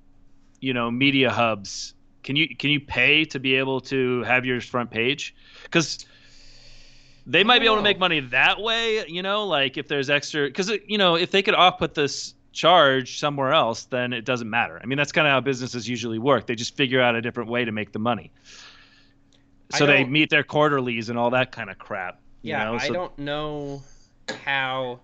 media hubs, can you pay to be able to have your front page? Because they I might don't be able to make know. money that way, like if there's extra, because if they could off put this charge somewhere else, then it doesn't matter. I mean, that's kind of how businesses usually work. They just figure out a different way to make the money. I So they don't. meet their quarterlies and all that kind of crap, Yeah, I So don't know how.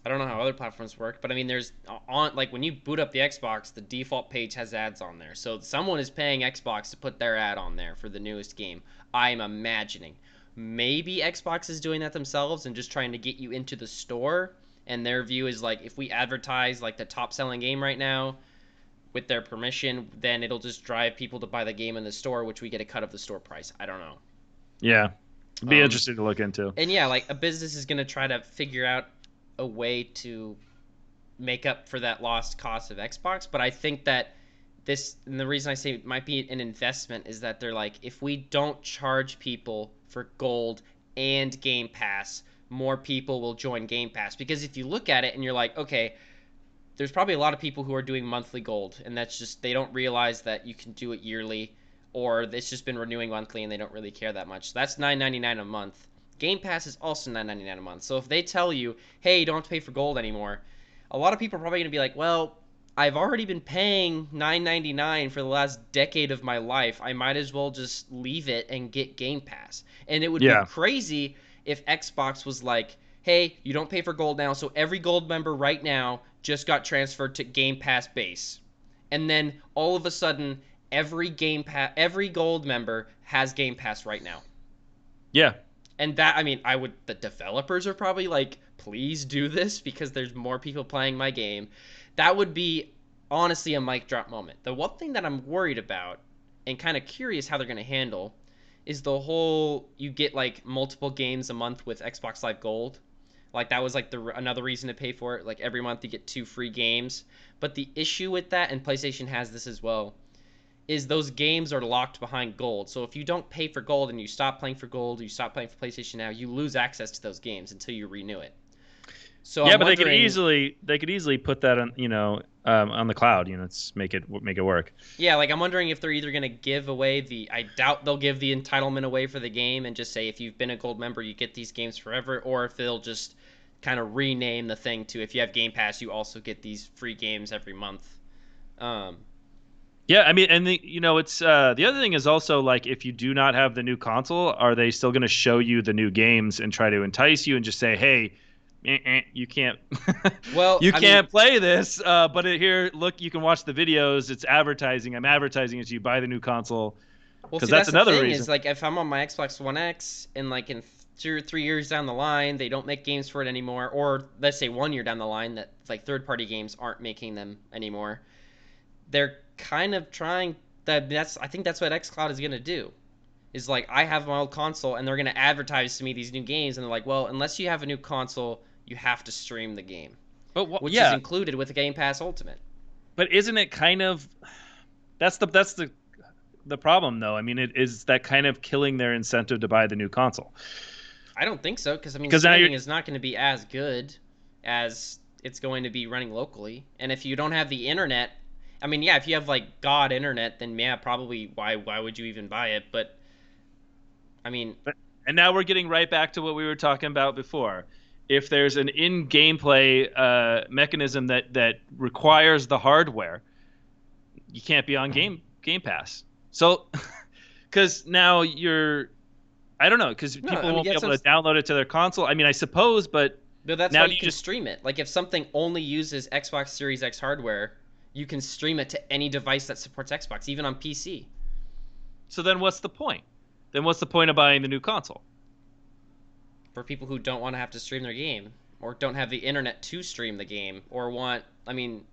I don't know how other platforms work, but I mean, there's on like when you boot up the Xbox, the default page has ads on there. So someone is paying Xbox to put their ad on there for the newest game. I'm imagining. Maybe Xbox is doing that themselves and just trying to get you into the store. And their view is like, if we advertise like the top selling game right now with their permission, then it'll just drive people to buy the game in the store, which we get a cut of the store price. I don't know. yeah, it'd be Um, interesting to look into. and yeah, like a business is gonna try to figure out a way to make up for that lost cost of Xbox. But I think that and the reason I say it might be an investment is that they're like, if we don't charge people for Gold and Game Pass, more people will join Game Pass. Because if you look at it and you're like, okay, there's probably a lot of people who are doing monthly Gold, and that's just, they don't realize that you can do it yearly, or it's just been renewing monthly and they don't really care that much. So that's $9.99 a month. Game Pass is also $9.99 a month. So if they tell you, hey, you don't have to pay for Gold anymore, a lot of people are probably going to be like, well, I've already been paying $9.99 for the last decade of my life. I might as well just leave it and get Game Pass. And it would be Yeah, crazy if Xbox was like, hey, you don't pay for Gold now, so every Gold member right now just got transferred to Game Pass base. And then all of a sudden, every Gold member has Game Pass right now. yeah, And that, I mean, the developers are probably like, please do this because there's more people playing my game. That would be honestly a mic drop moment. The one thing that I'm worried about and kind of curious how they're going to handle is the whole, you get like multiple games a month with Xbox Live Gold. Like that was like another reason to pay for it. Like every month you get 2 free games. But the issue with that, and PlayStation has this as well, is those games are locked behind gold. So if you don't pay for gold and you stop playing for gold, you stop playing for PlayStation Now, you lose access to those games until you renew it. So Yeah, I'm but wondering, they could easily put that on, on the cloud. It's make it work. yeah, like I'm wondering if they're either going to give away I doubt they'll give the entitlement away for the game and just say if you've been a gold member, you get these games forever, or if they'll just kind of rename the thing to if you have Game Pass, you also get these free games every month. Um, Yeah, I mean, and it's the other thing is also like if you do not have the new console, are they still going to show you the new games and try to entice you and just say, hey, you can't, well, you I mean, can't play this, but here, look, you can watch the videos. It's advertising. I'm advertising it to you. Buy the new console well, because see, that's that's the another thing reason. is like if I'm on my Xbox One X and like in 2 or 3 years down the line, they don't make games for it anymore, or let's say 1 year down the line that like third-party games aren't making them anymore. They're kind of trying that's I think that's what xCloud is going to do. Is like I have my old console and they're going to advertise to me these new games and they're like, "Well, unless you have a new console, you have to stream the game," which is Yeah, included with Game Pass Ultimate. but isn't it kind of that's the problem though? I mean, it is that kind of killing their incentive to buy the new console. I don't think so because I mean Because now you're streaming is not going to be as good as it's going to be running locally. And if you don't have the internet, I mean, yeah, if you have like God internet, then yeah, probably why would you even buy it? But I mean, And now we're getting right back to what we were talking about before. If there's an in-gameplay mechanism that requires the hardware, you can't be on Game Pass. So, because now I don't know, because no, people I mean, won't yeah, be able to download it to their console. I mean, I suppose, but but that's now why do you you can just stream it. Like if something only uses Xbox Series X hardware, you can stream it to any device that supports Xbox, even on PC. so then what's the point? Then what's the point of buying the new console? For people who don't want to have to stream their game or don't have the internet to stream the game or want, I mean,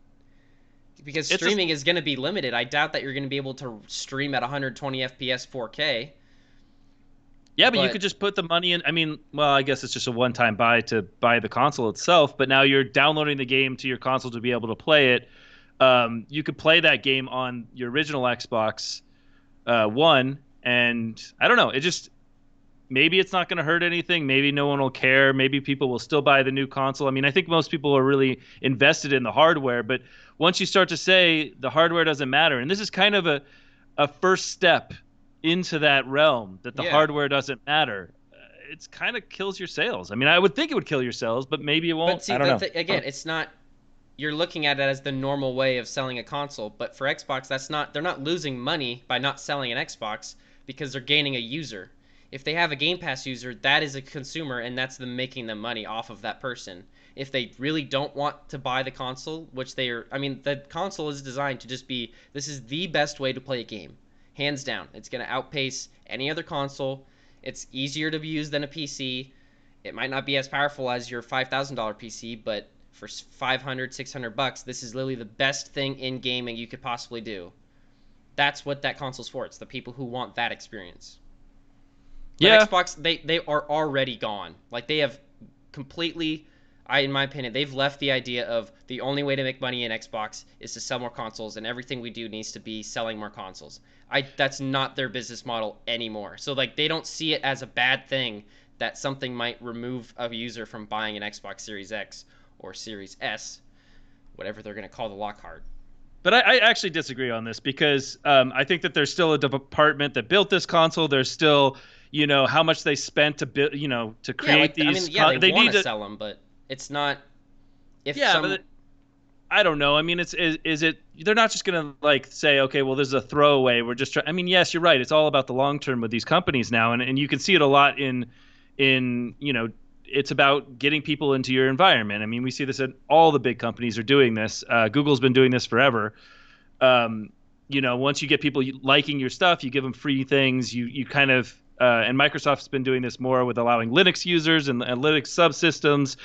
because It's just streaming is going to be limited. I doubt that you're going to be able to stream at 120 FPS 4K. Yeah, but you But could just put the money in. I mean, well, I guess it's just a one-time buy to buy the console itself, but now you're downloading the game to your console to be able to play it. You could play that game on your original Xbox One, and I don't know. It just maybe it's not going to hurt anything. Maybe no one will care. Maybe people will still buy the new console. I mean, I think most people are really invested in the hardware, but once you start to say the hardware doesn't matter, and this is kind of a first step into that realm that the yeah, hardware doesn't matter, it's kind of kills your sales. I mean, I would think it would kill your sales, but maybe it but won't. see, I don't know. again, it's not. You're looking at it as the normal way of selling a console, but for Xbox, that's not. They're not losing money by not selling an Xbox because they're gaining a user. If they have a Game Pass user, that is a consumer, and that's them making them money off of that person. If they really don't want to buy the console, which they are, I mean, the console is designed to just be this is the best way to play a game, hands down. It's going to outpace any other console. It's easier to use than a PC. It might not be as powerful as your $5,000 PC, but for 500, $600, this is literally the best thing in gaming you could possibly do. That's what that console's for. It's the people who want that experience. But Yeah, Xbox, they are already gone. Like they have completely, in my opinion, they've left the idea of the only way to make money in Xbox is to sell more consoles, and everything we do needs to be selling more consoles. That's not their business model anymore. So like they don't see it as a bad thing that something might remove a user from buying an Xbox Series X or Series S, whatever they're gonna call the Lockhart. but I actually disagree on this because I think that there's still a department that built this console. There's still, how much they spent to build, to Yeah, create like I these. mean, yeah, they They want need to to. sell them, but it's not. If Yeah, some but I don't know. I mean, is it? They're not just gonna like say, okay, well, this is a throwaway. We're just trying. I mean, yes, you're right. It's all about the long term with these companies now, and you can see it a lot in it's about getting people into your environment. I mean, we see this at all the big companies are doing this. Google's been doing this forever. Once you get people liking your stuff, you give them free things. You kind of and Microsoft's been doing this more with allowing Linux users and Linux subsystems.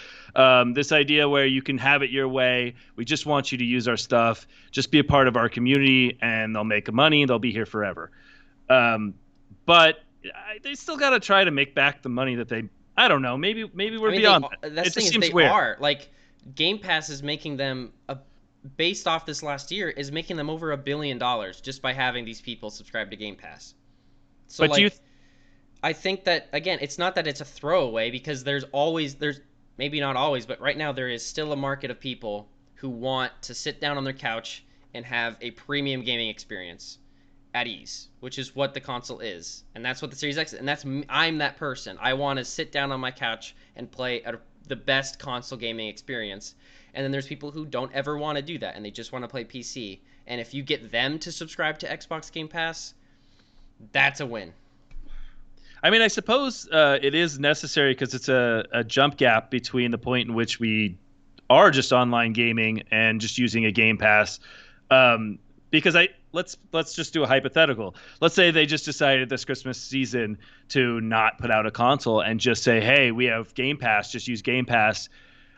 This idea where you can have it your way. We just want you to use our stuff. Just be a part of our community, and they'll make money. They'll be here forever. But they still got to try to make back the money that they. I don't know. Maybe we're I mean, beyond that. that's It the just thing is seems they weird. are like Game Pass is making them based off this last year is making them over $1 billion just by having these people subscribe to Game Pass. So But do you? like I think that again, it's not that it's a throwaway because there's maybe not always, but right now there is still a market of people who want to sit down on their couch and have a premium gaming experience at ease, which is what the console is, and that's what the Series X is, and I'm that person. I want to sit down on my couch and play at the best console gaming experience. And then there's people who don't ever want to do that, and they just want to play PC. And if you get them to subscribe to Xbox Game Pass, that's a win. I mean, I suppose it is necessary because it's a jump gap between the point in which we are just online gaming and just using a Game Pass. Because let's just do a hypothetical. Let's say they just decided this Christmas season to not put out a console and just say, "Hey, we have Game Pass. Just use Game Pass."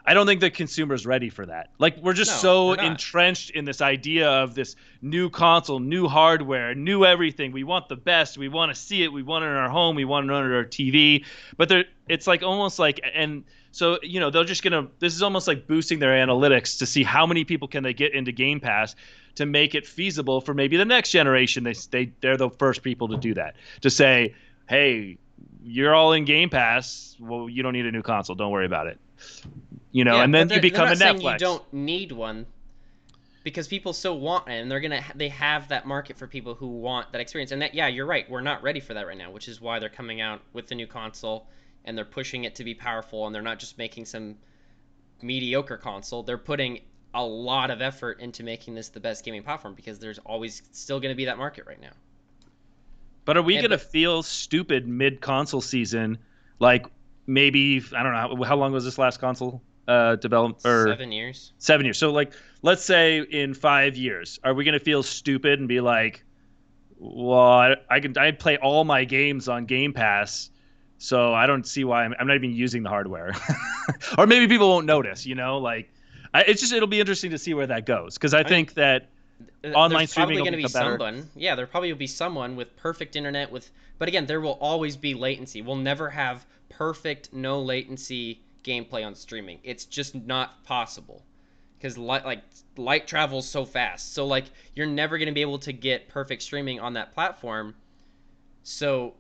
I don't think the consumer's ready for that. Like we're just No, so they're not. entrenched in this idea of this new console, new hardware, new everything. We want the best. We want to see it. We want it in our home. We want it on our TV. But it's like almost like, and so they're just gonna. This is almost like boosting their analytics to see how many people can they get into Game Pass to make it feasible for maybe the next generation. They're the first people to do that. To say, hey, you're all in Game Pass. Well, you don't need a new console. Don't worry about it. Yeah, And then but you become they're a not saying Netflix. you don't need one because people still want it, and they have that market for people who want that experience. And that, yeah, you're right. We're not ready for that right now, which is why they're coming out with the new console and they're pushing it to be powerful, and they're not just making some mediocre console. They're putting a lot of effort into making this the best gaming platform because there's always still going to be that market right now. But are we going to feel stupid mid-console season? Like maybe, I don't know, how long was this last console development? 7 years. 7 years. So like, let's say in 5 years, are we going to feel stupid and be like, well, I play all my games on Game Pass, so I don't see why I'm not even using the hardware. Or maybe people won't notice, it'll be interesting to see where that goes. Because I think that online streaming will become better. Yeah, there probably will be someone with perfect internet but again, there will always be latency. We'll never have perfect no latency gameplay on streaming. It's just not possible because light travels so fast. So like you're never going to be able to get perfect streaming on that platform. So,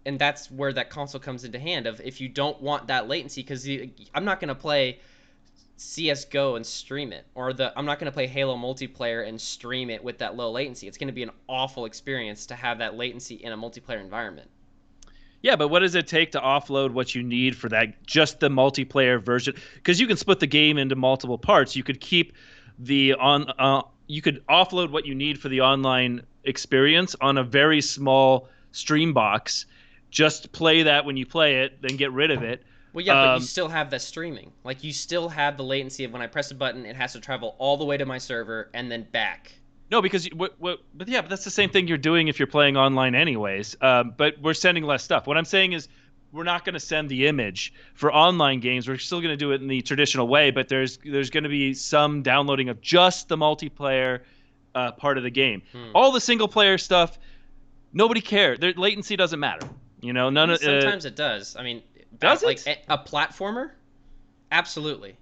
and that's where that console comes into hand of if you don't want that latency, because I'm not going to play CSGO and stream it, or I'm not going to play Halo multiplayer and stream it with that low latency. It's going to be an awful experience to have that latency in a multiplayer environment. Yeah, but what does it take to offload what you need for that, just the multiplayer version? Because you can split the game into multiple parts. You could keep you could offload what you need for the online experience on a very small stream box. Just play that when you play it, then get rid of it. Well, yeah, but you still have the streaming. Like, you still have the latency of when I press a button, it has to travel all the way to my server and then back. No, because but that's the same thing you're doing if you're playing online anyways. But we're sending less stuff. What I'm saying is we're not going to send the image for online games. We're still going to do it in the traditional way, but there's going to be some downloading of just the multiplayer part of the game. All the single player stuff, nobody cares. Their latency doesn't matter. Sometimes it does. I mean, does it? Like a platformer? Absolutely.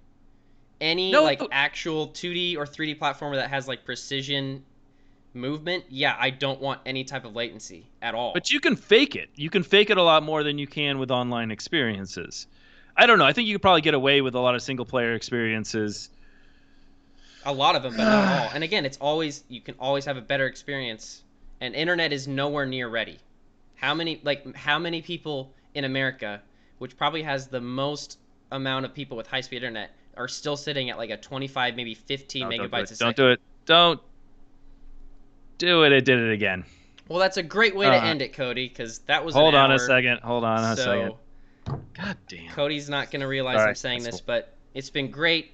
Any actual 2D or 3D platformer that has like precision movement, yeah, I don't want any type of latency at all. But you can fake it. You can fake it a lot more than you can with online experiences. I don't know. I think you could probably get away with a lot of single player experiences. A lot of them, but not all. And again, you can always have a better experience. And internet is nowhere near ready. How many people in America, which probably has the most amount of people with high-speed internet, are still sitting at like a 25, maybe 15 megabytes a second? Don't do it. Don't do it. It did it again. Well, that's a great way to end it, Cody, because that was Hold on a second. Hold on a second. God damn. Cody's not going to realize I'm saying this, but it's been great.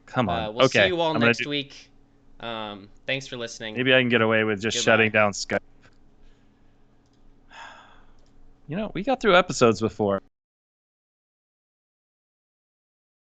Come on. We'll see you all next week. Thanks for listening. Maybe I can get away with just shutting down Skype. We got through episodes before.